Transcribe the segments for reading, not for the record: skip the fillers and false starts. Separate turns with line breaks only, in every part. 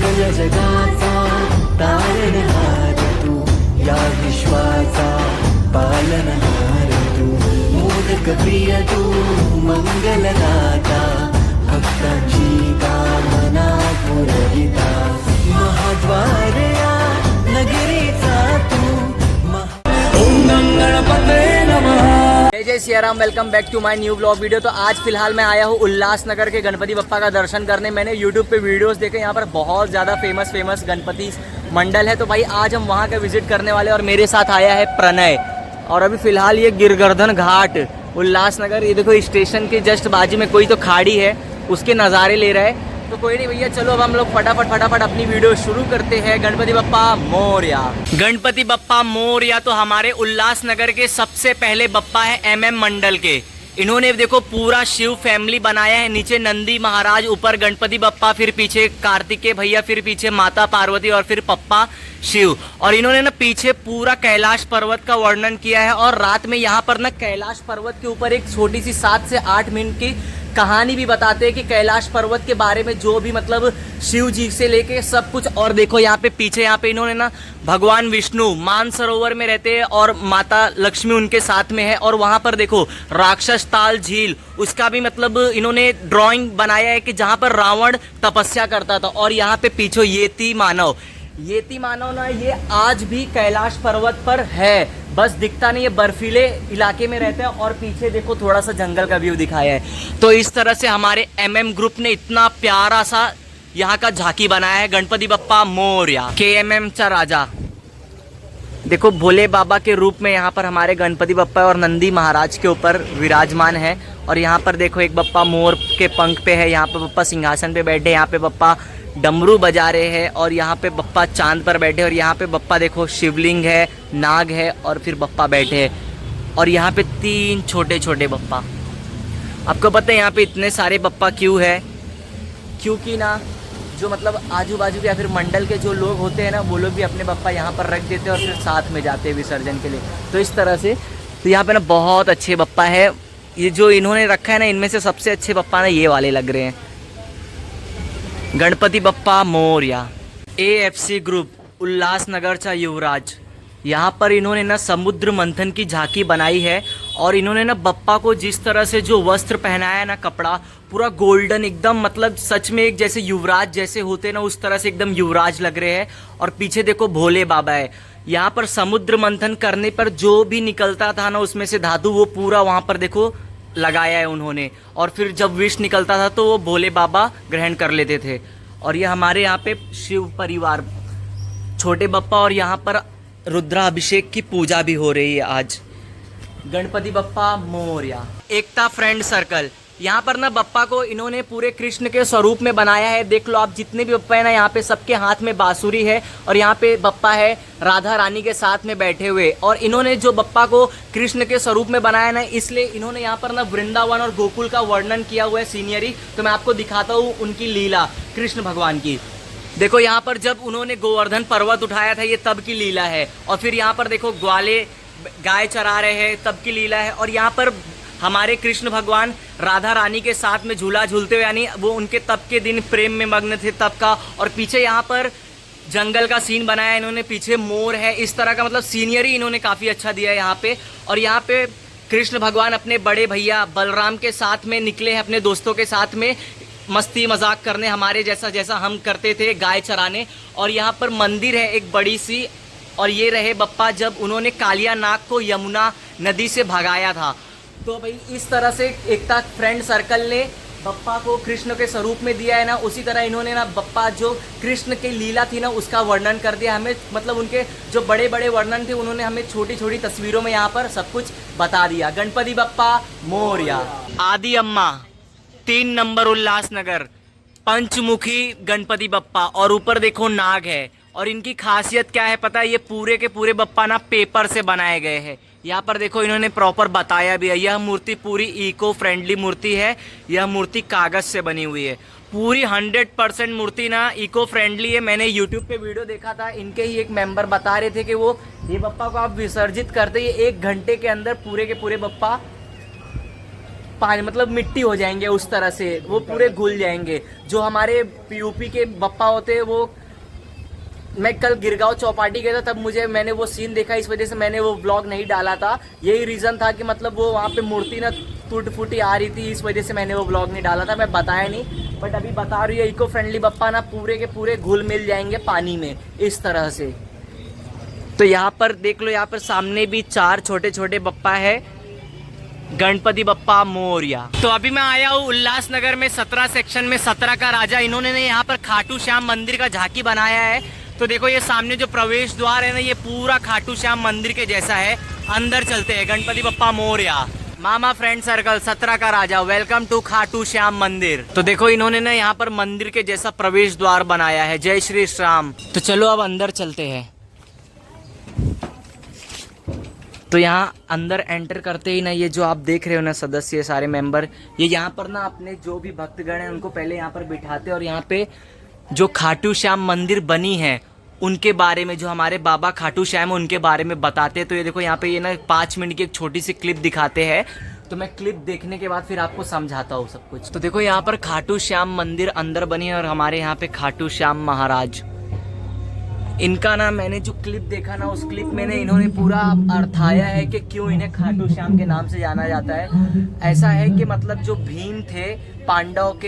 सकल जगाचा तारणहार तू, या विश्वाचा पालनहार तू, मोदक प्रिय तू, मंगलदाता, भक्तांची कामना पुरविता, महाद्वारया नगरीचा तू, ओम गणपते नमः।
जय जय Siya Ram. Welcome back to my new blog video. तो आज फिलहाल मैं आया हूँ उल्लासनगर के गणपति बप्पा का दर्शन करने। मैंने यूट्यूब पे वीडियोस देखे, यहाँ पर बहुत ज़्यादा फेमस गणपति मंडल है। तो भाई आज हम वहाँ का विजिट करने वाले और मेरे साथ आया है प्रणय। और अभी फिलहाल ये गिरगर्धन घाट उल्लासनगर, ये देखो स्टेशन के जस्ट बाजू में कोई तो खाड़ी है, उसके नज़ारे ले रहा है। तो कोई नहीं भैया, चलो अब हम लोग फटाफट अपनी वीडियो शुरू करते हैं। गणपति बप्पा मोरया। गणपति बप्पा मोरया तो हमारे उल्लासनगर के सबसे पहले बप्पा है MM मंडल के। इन्होंने देखो पूरा शिव फैमिली बनाया है। नीचे नंदी महाराज, ऊपर गणपति बप्पा, फिर पीछे कार्तिकेय भैया, फिर पीछे माता पार्वती और फिर पप्पा शिव। और इन्होंने ना पीछे पूरा कैलाश पर्वत का वर्णन किया है। और रात में यहाँ पर ना कैलाश पर्वत के ऊपर एक छोटी सी 7 से 8 मिनट की कहानी भी बताते हैं कि कैलाश पर्वत के बारे में, जो भी मतलब शिव जी से लेके सब कुछ। और देखो यहाँ पे पीछे, यहाँ पे इन्होंने ना भगवान विष्णु मानसरोवर में रहते हैं और माता लक्ष्मी उनके साथ में है। और वहाँ पर देखो राक्षस ताल झील, उसका भी मतलब इन्होंने ड्राइंग बनाया है कि जहाँ पर रावण तपस्या करता था। और यहाँ पे पीछे येती मानव ना, ये आज भी कैलाश पर्वत पर है, बस दिखता नहीं है, बर्फीले इलाके में रहते हैं। और पीछे देखो थोड़ा सा जंगल का व्यू दिखाया है। तो इस तरह से हमारे MM ग्रुप ने इतना प्यारा सा यहाँ का झांकी बनाया है। गणपति बप्पा मोरया। KMM चा राजा। देखो भोले बाबा के रूप में यहाँ पर हमारे गणपति बप्पा और नंदी महाराज के ऊपर विराजमान है। और यहाँ पर देखो एक बप्पा मोर के पंख पे है, यहाँ पे बप्पा सिंहासन पे बैठे, यहाँ पे बप्पा डमरू बजा रहे हैं, और यहाँ पे बप्पा चांद पर बैठे। और यहाँ पे बप्पा देखो शिवलिंग है, नाग है, और फिर बप्पा बैठे हैं। और यहाँ पे 3 छोटे बप्पा। आपको पता है यहाँ पे इतने सारे बप्पा क्यों है? क्योंकि ना जो मतलब आजू बाजू के या फिर मंडल के जो लोग होते हैं ना, वो लोग भी अपने बप्पा यहाँ पर रख देते हैं और फिर साथ में जाते हैं विसर्जन के लिए। तो इस तरह से तो यहाँ पे ना बहुत अच्छे बप्पा है। ये जो इन्होंने रखा है ना, इनमें से सबसे अच्छे बप्पा ना ये वाले लग रहे हैं। गणपति बप्पा मोरया। AFC ग्रुप उल्लासनगर चा युवराज। यहाँ पर इन्होंने ना समुद्र मंथन की झांकी बनाई है। और इन्होंने ना बप्पा को जिस तरह से जो वस्त्र पहनाया है ना, कपड़ा पूरा गोल्डन एकदम, मतलब सच में एक जैसे युवराज जैसे होते ना, उस तरह से एकदम युवराज लग रहे हैं। और पीछे देखो भोले बाबा है। यहाँ पर समुद्र मंथन करने पर जो भी निकलता था ना उसमें से धातु, वो पूरा वहाँ पर देखो लगाया है उन्होंने। और फिर जब विष निकलता था तो वो भोले बाबा ग्रहण कर लेते थे। और ये हमारे यहाँ पे शिव परिवार छोटे बप्पा, और यहाँ पर रुद्राभिषेक की पूजा भी हो रही है आज। गणपति बप्पा मोरया। एकता फ्रेंड सर्कल। यहाँ पर ना बप्पा को इन्होंने पूरे कृष्ण के स्वरूप में बनाया है। देख लो आप, जितने भी बप्पा है ना, यहाँ पे सबके हाथ में बांसुरी है। और यहाँ पे बप्पा है राधा रानी के साथ में बैठे हुए। और इन्होंने जो बप्पा को कृष्ण के स्वरूप में बनाया ना, इसलिए इन्होंने यहाँ पर ना वृंदावन और गोकुल का वर्णन किया हुआ है सीनियरी। तो मैं आपको दिखाता हूँ उनकी लीला कृष्ण भगवान की। देखो यहाँ पर जब उन्होंने गोवर्धन पर्वत उठाया था, ये तब की लीला है। और फिर यहाँ पर देखो ग्वाले गाय चरा रहे हैं, तब की लीला है। और यहाँ पर हमारे कृष्ण भगवान राधा रानी के साथ में झूला झूलते हुए, यानी वो उनके तब के दिन प्रेम में मग्न थे तब का। और पीछे यहाँ पर जंगल का सीन बनाया इन्होंने, पीछे मोर है। इस तरह का मतलब सीनियरी इन्होंने काफ़ी अच्छा दिया है यहाँ पे। और यहाँ पे कृष्ण भगवान अपने बड़े भैया बलराम के साथ में निकले हैं, अपने दोस्तों के साथ में मस्ती मजाक करने, हमारे जैसा हम करते थे, गाय चराने। और यहाँ पर मंदिर है एक बड़ी सी। और ये रहे बप्पा जब उन्होंने कालिया नाग को यमुना नदी से भगाया था। तो भाई इस तरह से एकता फ्रेंड सर्कल ने बप्पा को कृष्ण के स्वरूप में दिया है ना, उसी तरह इन्होंने ना बप्पा जो कृष्ण की लीला थी ना, उसका वर्णन कर दिया हमें। मतलब उनके जो बड़े बड़े वर्णन थे, उन्होंने हमें छोटी छोटी तस्वीरों में यहाँ पर सब कुछ बता दिया। गणपति बप्पा मोरया। आदि अम्मा 3 नंबर उल्लासनगर, पंचमुखी गणपति बप्पा। और ऊपर देखो नाग है। और इनकी खासियत क्या है पता है? ये पूरे के पूरे बप्पा ना पेपर से बनाए गए हैं। यहाँ पर देखो इन्होंने प्रॉपर बताया भी है। यह मूर्ति पूरी इको फ्रेंडली मूर्ति है। यह मूर्ति कागज से बनी हुई है। पूरी 100% मूर्ति ना इको फ्रेंडली है। मैंने यूट्यूब पे वीडियो देखा था, इनके ही एक मेंबर बता रहे थे कि वो ये बप्पा को आप विसर्जित करते ही 1 घंटे के अंदर पूरे के पूरे बप्पा पानी मतलब मिट्टी हो जाएंगे उस तरह से, वो पूरे घुल जाएंगे। जो हमारे पीयूपी के बप्पा होते हैं वो, मैं कल गिरगांव चौपाटी गया था तब मैंने वो सीन देखा, इस वजह से मैंने वो ब्लॉग नहीं डाला था। यही रीज़न था कि मतलब वो वहाँ पे मूर्ति ना टूट फूटी आ रही थी, इस वजह से मैंने वो ब्लॉग नहीं डाला था, मैं बताया नहीं। बट अभी बता रही है इको फ्रेंडली बप्पा ना पूरे के पूरे घुल मिल जाएंगे पानी में इस तरह से। तो यहाँ पर देख लो, यहाँ पर सामने भी 4 छोटे छोटे बप्पा है, गणपति बप्पा मोरया। तो अभी मैं आया हूँ उल्लासनगर में 17 सेक्शन में 17 का राजा। इन्होंने यहाँ पर खाटू श्याम मंदिर का झांकी बनाया है। तो देखो ये सामने जो प्रवेश द्वार है ना, ये पूरा खाटू श्याम मंदिर के जैसा है। अंदर चलते हैं। गणपति बप्पा मोरया। मामा फ्रेंड सर्कल 17 का राजा, वेलकम टू खाटू श्याम मंदिर। तो देखो इन्होंने ना यहाँ पर मंदिर के जैसा प्रवेश द्वार बनाया है। जय श्री राम। तो चलो अब अंदर चलते हैं। तो यहाँ अंदर एंटर करते ही ना, ये जो आप देख रहे हो ना सदस्य, सारे मेंबर, ये यहाँ पर ना अपने जो भी भक्तगण हैं उनको पहले यहाँ पर बिठाते हैं और यहाँ पे जो खाटू श्याम मंदिर बनी है उनके बारे में, जो हमारे बाबा खाटू श्याम है उनके बारे में बताते हैं। तो ये देखो यहाँ पे ये ना 5 मिनट की एक छोटी सी क्लिप दिखाते हैं। तो मैं क्लिप देखने के बाद फिर आपको समझाता हूँ सब कुछ। तो देखो यहाँ पर खाटू श्याम मंदिर अंदर बनी है और हमारे यहाँ पे खाटू श्याम महाराज, इनका ना मैंने जो क्लिप देखा ना, उस क्लिप में इन्होंने पूरा अर्थाया है कि क्यों इन्हें खाटू श्याम के नाम से जाना जाता है। ऐसा है कि मतलब जो भीम थे, पांडव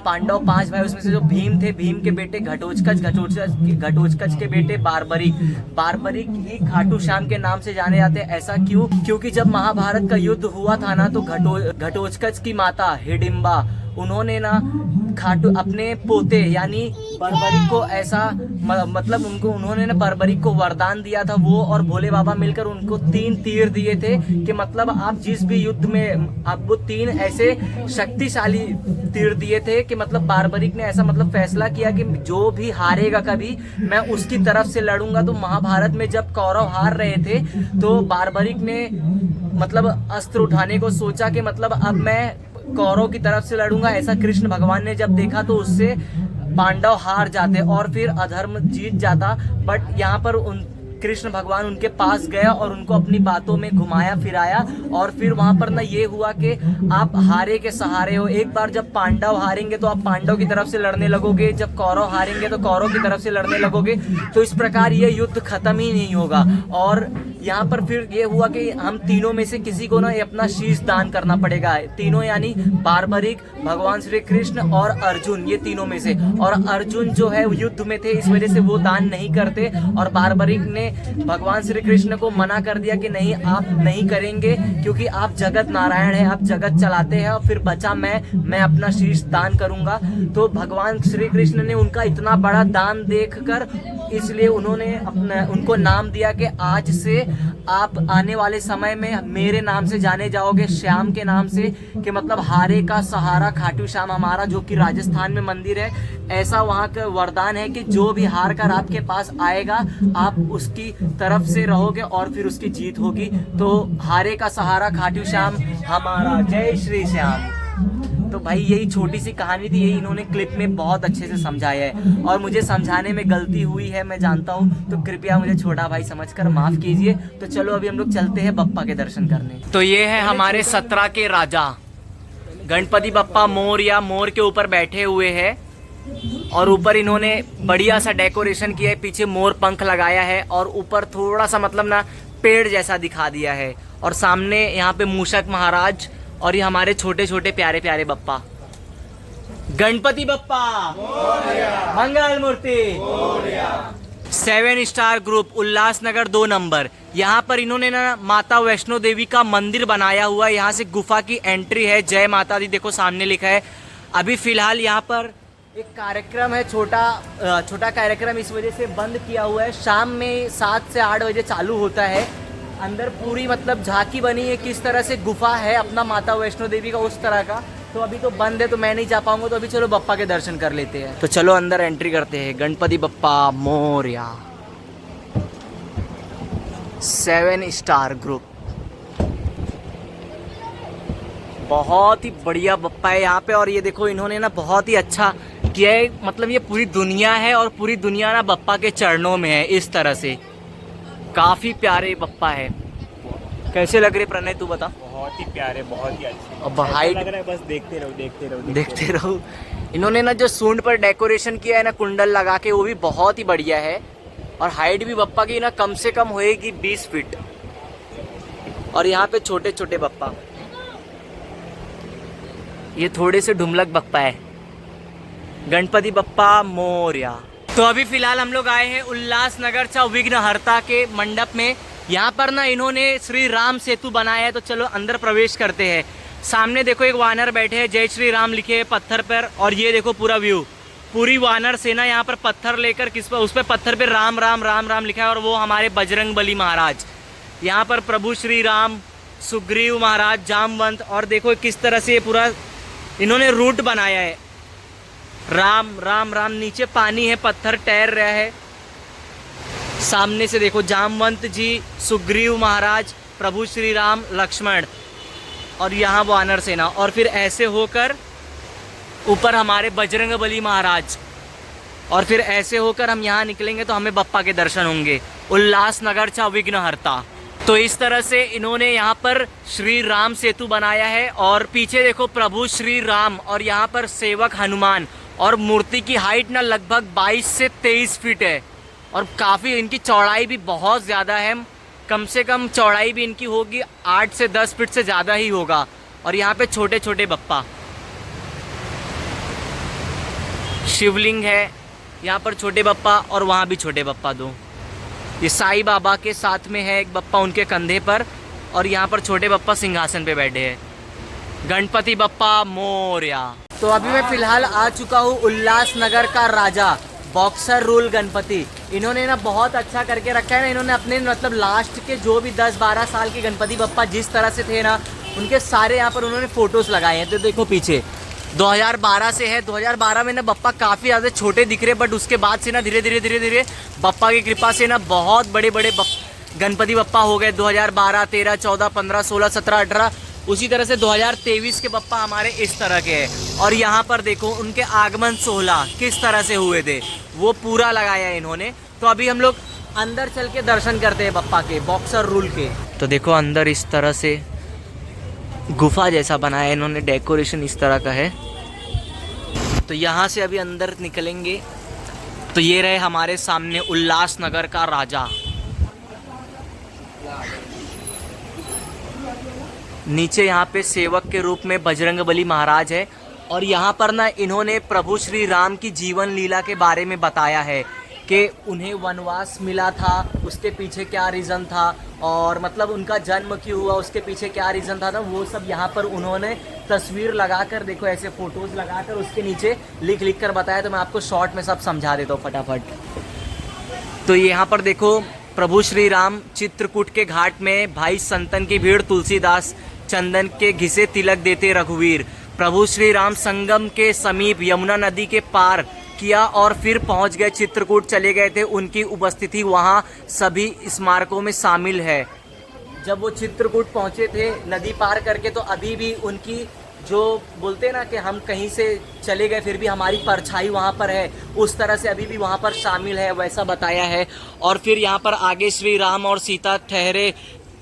5 भाई, उसमें से जो भीम थे, भीम के बेटे घटोत्कच के बेटे बारबरिक ही खाटू श्याम के नाम से जाने जाते हैं। ऐसा क्यों? क्योंकि जब महाभारत का युद्ध हुआ था ना, तो घटोत्कच की माता हिडिंबा, उन्होंने ना अपने पोते यानी बर्बरिक को ऐसा मतलब उन्होंने ना बर्बरिक को वरदान दिया था, वो और भोले बाबा मिलकर उनको 3 तीर दिए थे कि मतलब आप जिस भी युद्ध में, आप वो 3 ऐसे शक्तिशाली तीर दिए थे कि मतलब बारबरिक ने ऐसा मतलब फैसला किया कि जो भी हारेगा कभी, मैं उसकी तरफ से लड़ूंगा। तो महाभारत में जब कौरव हार रहे थे तो बारबरिक ने मतलब अस्त्र उठाने को सोचा कि मतलब अब मैं कौरव की तरफ से लड़ूंगा। ऐसा कृष्ण भगवान ने जब देखा तो उससे पांडव हार जाते और फिर अधर्म जीत जाता। बट यहाँ पर कृष्ण भगवान उनके पास गया और उनको अपनी बातों में घुमाया फिराया और फिर वहां पर ना ये हुआ कि आप हारे के सहारे हो। एक बार जब पांडव हारेंगे तो आप पांडव की तरफ से लड़ने लगोगे, जब कौरव हारेंगे तो कौरव की तरफ से लड़ने लगोगे। तो इस प्रकार ये युद्ध खत्म ही नहीं होगा। और यहाँ पर फिर ये हुआ कि हम तीनों में से किसी को ना अपना शीश दान करना पड़ेगा। तीनों यानी बारबरिक, भगवान श्री कृष्ण और अर्जुन, ये तीनों में से। और अर्जुन जो है युद्ध में थे, इस वजह से वो दान नहीं करते और बारबरिक ने भगवान श्री कृष्ण को मना कर दिया कि नहीं, आप नहीं करेंगे क्योंकि आप जगत नारायण हैं, आप जगत चलाते हैं। और फिर बचा मैं अपना शीश दान करूंगा। तो भगवान श्री कृष्ण ने उनका इतना बड़ा दान देखकर इसलिए उन्होंने उनको नाम दिया कि आज से आप आने वाले समय में मेरे नाम से जाने जाओगे, श्याम के नाम से, कि मतलब हारे का सहारा खाटू श्याम हमारा, जो कि राजस्थान में मंदिर है। ऐसा वहाँ का वरदान है कि जो भी हार कर आपके पास आएगा आप उसकी तरफ से रहोगे और फिर उसकी जीत होगी। तो हारे का सहारा खाटू श्याम हमारा। जय श्री श्याम। तो भाई यही छोटी सी कहानी थी, यही इन्होंने क्लिप में बहुत अच्छे से समझाया है और मुझे समझाने में गलती हुई है, मैं जानता हूँ, तो कृपया मुझे छोटा भाई समझकर माफ कीजिए। तो चलो अभी हम लोग चलते हैं बप्पा के दर्शन करने। तो ये है हमारे 17 के राजा गणपति बप्पा मोरया, मोर के ऊपर बैठे हुए हैं और ऊपर इन्होंने बढ़िया सा डेकोरेशन किया है, पीछे मोर पंख लगाया है और ऊपर थोड़ा सा मतलब ना पेड़ जैसा दिखा दिया है। और सामने यहाँ पे मूषक महाराज और ये हमारे छोटे छोटे प्यारे प्यारे बप्पा। गणपति बप्पा मंगल मूर्ति। 7 स्टार ग्रुप उल्लासनगर 2 नंबर। यहाँ पर इन्होंने ना माता वैष्णो देवी का मंदिर बनाया हुआ है। यहाँ से गुफा की एंट्री है। जय माता दी देखो सामने लिखा है। अभी फिलहाल यहाँ पर एक कार्यक्रम है, छोटा कार्यक्रम, इस वजह से बंद किया हुआ है। शाम में 7 से 8 बजे चालू होता है। अंदर पूरी मतलब झांकी बनी है, किस तरह से गुफा है अपना माता वैष्णो देवी का, उस तरह का। तो अभी तो बंद है तो मैं नहीं जा पाऊंगा। तो अभी चलो बप्पा के दर्शन कर लेते हैं। तो चलो अंदर एंट्री करते हैं। Ganpati Bappa Morya 7 star group. बहुत ही बढ़िया बप्पा है यहाँ पे। और ये देखो इन्होंने ना बहुत ही अच्छा किया है, मतलब ये पूरी दुनिया है और पूरी दुनिया ना बप्पा के चरणों में है इस तरह से। काफ़ी प्यारे बप्पा है। कैसे लग रहे प्रणय, तू बता।
बहुत बहुत ही प्यारे, बहुत ही अच्छे।
अब
ऐसा
हाइट
लग रहा है बस देखते रहो देखते रहो
देखते रहो। इन्होंने ना जो सूंड पर डेकोरेशन किया है ना कुंडल लगा के, वो भी बहुत ही बढ़िया है। और हाइट भी बप्पा की ना कम से कम होएगी 20 फीट। और यहाँ पे छोटे छोटे बप्पा, ये थोड़े से ढुमलक बप्पा है। गणपति बप्पा मोरया। तो अभी फिलहाल हम लोग आए हैं उल्लासनगर चा विघ्नहर्ता के मंडप में। यहाँ पर ना इन्होंने श्री राम सेतु बनाया है, तो चलो अंदर प्रवेश करते हैं। सामने देखो एक वानर बैठे हैं, जय श्री राम लिखे हैं पत्थर पर। और ये देखो पूरा व्यू, पूरी वानर सेना यहाँ पर पत्थर लेकर किस पर, उस पर पत्थर पे राम राम राम राम लिखा है। और वो हमारे बजरंग बली महाराज, यहाँ पर प्रभु श्री राम, सुग्रीव महाराज, जामवंत। और देखो किस तरह से ये पूरा इन्होंने रूट बनाया है, राम राम राम। नीचे पानी है, पत्थर तैर रहा है। सामने से देखो जामवंत जी, सुग्रीव महाराज, प्रभु श्री राम, लक्ष्मण और यहाँ वानर सेना। और फिर ऐसे होकर ऊपर हमारे बजरंग बली महाराज। और फिर ऐसे होकर हम यहाँ निकलेंगे तो हमें बप्पा के दर्शन होंगे। उल्लासनगर चा विघ्नहर्ता। तो इस तरह से इन्होंने यहाँ पर श्री राम सेतु बनाया है। और पीछे देखो प्रभु श्री राम और यहाँ पर सेवक हनुमान। और मूर्ति की हाइट ना लगभग 22 से 23 फीट है। और काफ़ी इनकी चौड़ाई भी बहुत ज़्यादा है, कम से कम चौड़ाई भी इनकी होगी 8 से 10 फीट से ज़्यादा ही होगा। और यहाँ पे छोटे छोटे बप्पा, शिवलिंग है यहाँ पर, छोटे बप्पा और वहाँ भी छोटे बप्पा दो। ये साईं बाबा के साथ में है एक बप्पा उनके कंधे पर। और यहाँ पर छोटे बप्पा सिंहासन पे बैठे हैं। गणपति बप्पा मोरया। तो अभी मैं फिलहाल आ चुका हूँ उल्लासनगर का राजा बॉक्सर रूल गणपति। इन्होंने ना बहुत अच्छा करके रखा है ना। इन्होंने अपने मतलब लास्ट के जो भी 10-12 साल के गणपति बप्पा जिस तरह से थे ना, उनके सारे यहाँ पर उन्होंने फोटोज लगाए हैं। तो देखो पीछे 2012 से है। 2012 में ना बप्पा काफ़ी ज़्यादा छोटे दिख रहे, बट उसके बाद से ना धीरे धीरे बप्पा की कृपा से ना बहुत बड़े बड़े गणपति बप्पा हो गए। 2012, 13, 14, 15, 16, 17, 18। उसी तरह से 2023 के बप्पा हमारे इस तरह के हैं। और यहाँ पर देखो उनके आगमन 16 किस तरह से हुए थे, वो पूरा लगाया है इन्होंने। तो अभी हम लोग अंदर चल के दर्शन करते हैं बप्पा के, बॉक्सर रूल के। तो देखो अंदर इस तरह से गुफा जैसा बनाया है इन्होंने, डेकोरेशन इस तरह का है। तो यहाँ से अभी अंदर निकलेंगे तो ये रहे हमारे सामने उल्लासनगर का राजा। नीचे यहाँ पे सेवक के रूप में बजरंग बली महाराज है। और यहाँ पर ना इन्होंने प्रभु श्री राम की जीवन लीला के बारे में बताया है कि उन्हें वनवास मिला था, उसके पीछे क्या रीज़न था, और मतलब उनका जन्म क्यों हुआ, उसके पीछे क्या रीज़न था। वो सब यहाँ पर उन्होंने तस्वीर लगाकर, देखो ऐसे फ़ोटोज़ लगाकर उसके नीचे लिख कर बताया। तो मैं आपको शॉर्ट में सब समझा देता हूँ फटाफट। तो यहाँ पर देखो प्रभु श्री राम चित्रकूट के घाट में, भाई संतन की भीड़, तुलसीदास चंदन के घिसे तिलक देते रघुवीर। प्रभु श्री राम संगम के समीप यमुना नदी के पार किया और फिर पहुंच गए, चित्रकूट चले गए थे। उनकी उपस्थिति वहां सभी स्मारकों में शामिल है। जब वो चित्रकूट पहुंचे थे नदी पार करके, तो अभी भी उनकी जो बोलते हैं ना कि हम कहीं से चले गए फिर भी हमारी परछाई वहाँ पर है, उस तरह से अभी भी वहाँ पर शामिल है, वैसा बताया है। और फिर यहाँ पर आगे श्री राम और सीता ठहरे,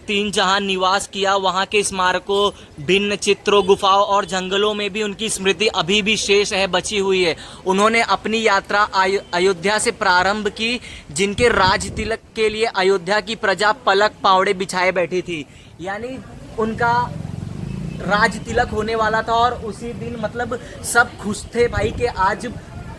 3 जहां निवास किया, वहाँ के स्मारकों, भिन्न चित्रों, गुफाओं और जंगलों में भी उनकी स्मृति अभी भी शेष है, बची हुई है। उन्होंने अपनी यात्रा अयोध्या से प्रारंभ की, जिनके राज तिलक के लिए अयोध्या की प्रजा पलक पावड़े बिछाए बैठी थी। यानी उनका राज तिलक होने वाला था और उसी दिन मतलब सब खुश थे भाई कि आज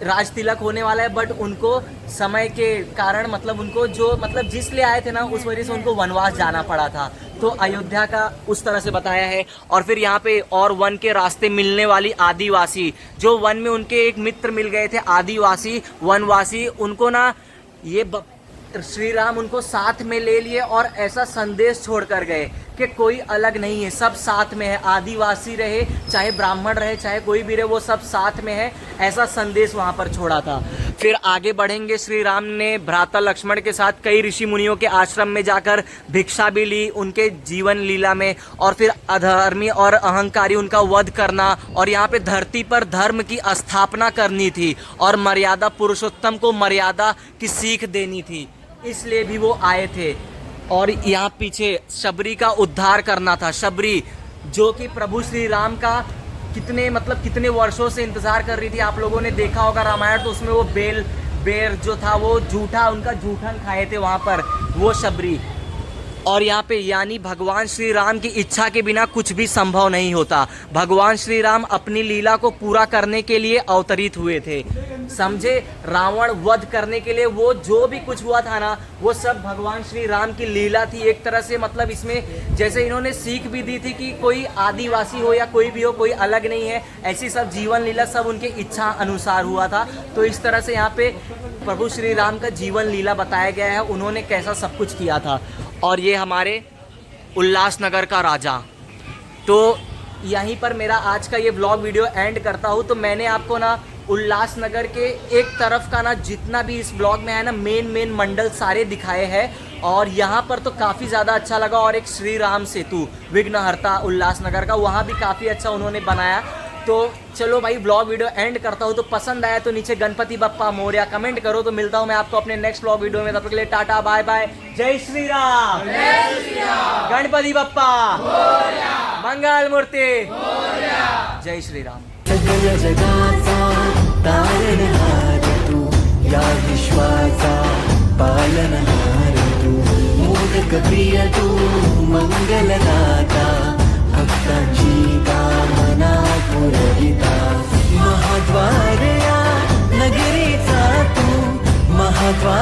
राज तिलक होने वाला है। बट उनको समय के कारण मतलब उनको जो मतलब जिस लिए आए थे ना, उस वजह से उनको वनवास जाना पड़ा था। तो अयोध्या का उस तरह से बताया है। और फिर यहाँ पे और वन के रास्ते मिलने वाली आदिवासी, जो वन में उनके एक मित्र मिल गए थे, आदिवासी वनवासी, उनको ना ये श्री राम उनको साथ में ले लिए और ऐसा संदेश छोड़ कर गए कि कोई अलग नहीं है, सब साथ में है। आदिवासी रहे चाहे ब्राह्मण रहे चाहे कोई भी रहे, वो सब साथ में है, ऐसा संदेश वहाँ पर छोड़ा था। फिर आगे बढ़ेंगे, श्री राम ने भ्राता लक्ष्मण के साथ कई ऋषि मुनियों के आश्रम में जाकर भिक्षा भी ली उनके जीवन लीला में। और फिर अधर्मी और अहंकारी उनका वध करना, और यहाँ पे धरती पर धर्म की स्थापना करनी थी और मर्यादा पुरुषोत्तम को मर्यादा की सीख देनी थी, इसलिए भी वो आए थे। और यहाँ पीछे शबरी का उद्धार करना था। शबरी जो कि प्रभु श्री राम का कितने वर्षों से इंतज़ार कर रही थी। आप लोगों ने देखा होगा रामायण, तो उसमें वो बेर जो था वो उनका जूठन खाए थे वहाँ पर वो शबरी। और यहाँ पे यानी भगवान श्री राम की इच्छा के बिना कुछ भी संभव नहीं होता। भगवान श्री राम अपनी लीला को पूरा करने के लिए अवतरित हुए थे, समझे। रावण वध करने के लिए वो जो भी कुछ हुआ था ना, वो सब भगवान श्री राम की लीला थी एक तरह से। मतलब इसमें जैसे इन्होंने सीख भी दी थी कि कोई आदिवासी हो या कोई भी हो, कोई अलग नहीं है, ऐसी सब जीवन लीला सब उनके इच्छा अनुसार हुआ था। तो इस तरह से यहाँ पे प्रभु श्री राम का जीवन लीला बताया गया है, उन्होंने कैसा सब कुछ किया था। और ये हमारे उल्लासनगर का राजा। तो यहीं पर मेरा आज का ये व्लॉग वीडियो एंड करता हूँ। तो मैंने आपको ना उल्लासनगर के एक तरफ का ना जितना भी इस ब्लॉग में है ना मेन मंडल सारे दिखाए हैं, और यहाँ पर तो काफ़ी ज़्यादा अच्छा लगा। और एक श्री राम सेतु विघ्नहर्ता उल्लासनगर का, वहाँ भी काफ़ी अच्छा उन्होंने बनाया। तो चलो भाई व्लॉग वीडियो एंड करता हूँ। तो पसंद आया तो नीचे गणपति बप्पा मोरया कमेंट करो। तो मिलता हूँ मैं आपको अपने नेक्स्ट व्लॉग वीडियो में, तब तक के लिए टाटा बाय बाय, जय श्री राम, गणपति बप्पा मंगल मूर्ति, जय श्री राम।
सकल जगाचा तारणहार तू, या विश्वाचा पालनहार तू, मोदक प्रिय तू, मंगलदाता, भक्तांची कामना पुरविता, महाद्वार या नगरीचा तू, महाद्वार